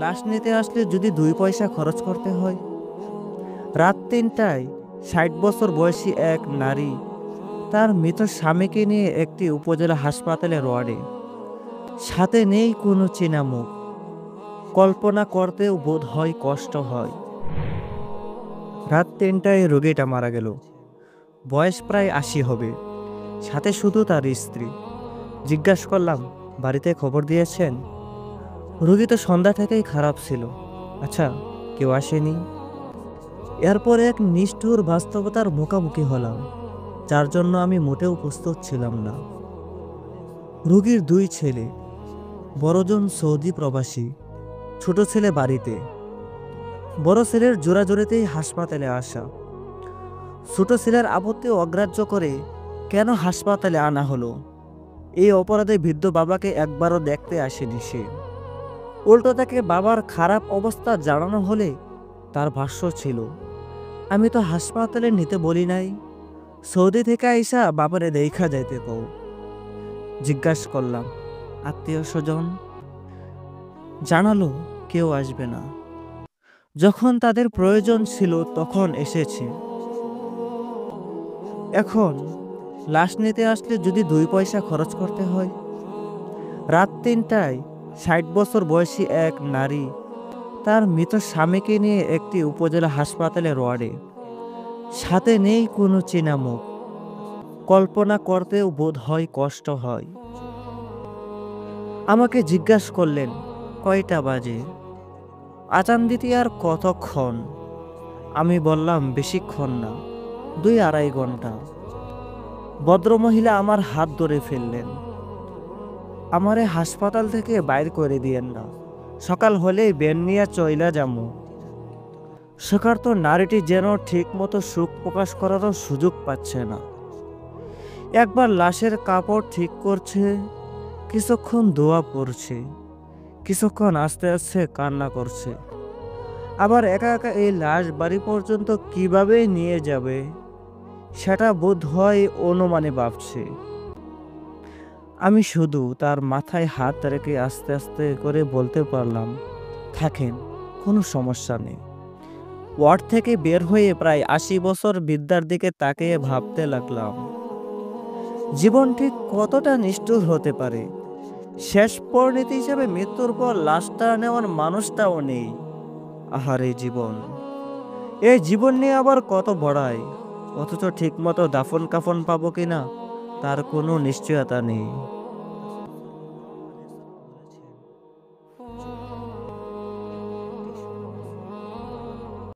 লাশ নিতে আসলে যদি 2 পয়সা খরচ করতে হয়। রাত 3টায় 60 বছর বয়সী এক নারী তার মৃত স্বামীকে নিয়ে একটি উপজেলা হাসপাতালের ওয়ার্ডে। সাথে নেই কোনো চেনা মুখ। কল্পনা করতেও বোধ হয় কষ্ট হয়। রাত 3টায় রোগীটা মারা গেল। বয়স প্রায় 80 হবে। সাথে শুধু তার স্ত্রী। জিজ্ঞাসা করলাম, বাড়িতে খবর দিয়েছেন? রোগী তো সন্ধ্যা থেকেই খারাপ ছিল। আচ্ছা, কেউ আসেনি? এরপর এক নিষ্ঠুর বাস্তবতার মুখোমুখি হলাম, যার জন্য আমি মোটেও প্রস্তুত ছিলাম না। রোগীর 2 ছেলে, বড়জন সৌদি প্রবাসী, ছোট ছেলে বাড়িতে। বড় ছেলের জোরাজোরিতেই হাসপাতালে আসা। ছোট ছেলের আপত্তি অগ্রাহ্য করে কেন হাসপাতালে আনা হলো, এই অপরাধে বৃদ্ধ বাবাকে একবারও দেখতে আসেনি সে। উল্টো তাকে বাবার খারাপ অবস্থা জানানো হলে তার ভাষ্য ছিল, আমি তো হাসপাতালে নিতে বলি নাই, সৌদি থেকে আইসা বাবারে দেখা যাইতে কও। জিজ্ঞাসা করলাম, আত্মীয় স্বজন? জানালো, কেউ আসবে না। যখন তাদের প্রয়োজন ছিল তখন এসেছে। এখন লাশ নিতে আসলে যদি 2 পয়সা খরচ করতে হয়। রাত 3টায় 60 বছর বয়সী এক নারী তার মৃত স্বামীকে নিয়ে একটি উপজেলা হাসপাতালের ওয়ার্ডে। সাথে নেই কোনো চেনা মুখ। কল্পনা করতেও বোধ হয় কষ্ট হয়। আমাকে জিজ্ঞাসা করলেন, কয়টা বাজে? আজান দিতে আর কতক্ষণ? আমি বললাম, বেশিক্ষণ না, 2-2.5 ঘন্টা। ভদ্রমহিলা আমার হাত ধরে ফেললেন। আমারে হাসপাতাল থেকে বাইর করে দিয়েন না, সকাল হলেই বেন নিয়ে চইলা যামু। সকার তো নারীটি যেন ঠিক মতো সুখ প্রকাশ করারও সুযোগ পাচ্ছে না। একবার লাশের কাপড় ঠিক করছে, কিছুক্ষণ দোয়া পড়ছে, কিছুক্ষণ আস্তে আস্তে কান্না করছে। আবার একা একা এই লাশ বাড়ি পর্যন্ত কিভাবে নিয়ে যাবে সেটা বোধ হয় অনুমানে ভাবছে। আমি শুধু তার মাথায় হাত রেখে আস্তে আস্তে করে বলতে পারলাম, থাকেন, কোনো সমস্যা নেই। ওয়ার্ড থেকে বের হয়ে প্রায় 80 বছর বৃদ্ধার দিকে তাকিয়ে ভাবতে লাগলাম, জীবন ঠিক কতটা নিষ্ঠুর হতে পারে। শেষ পরিণতি হিসেবে মৃত্যুর পর লাশটা নেওয়ার মানুষটাও নেই। আহারে জীবন! এই জীবন নিয়ে আবার কত বড়াই, অথচ ঠিক মতো দাফন কাফন পাবো কিনা তার কোনো নিশ্চয়তা নেই।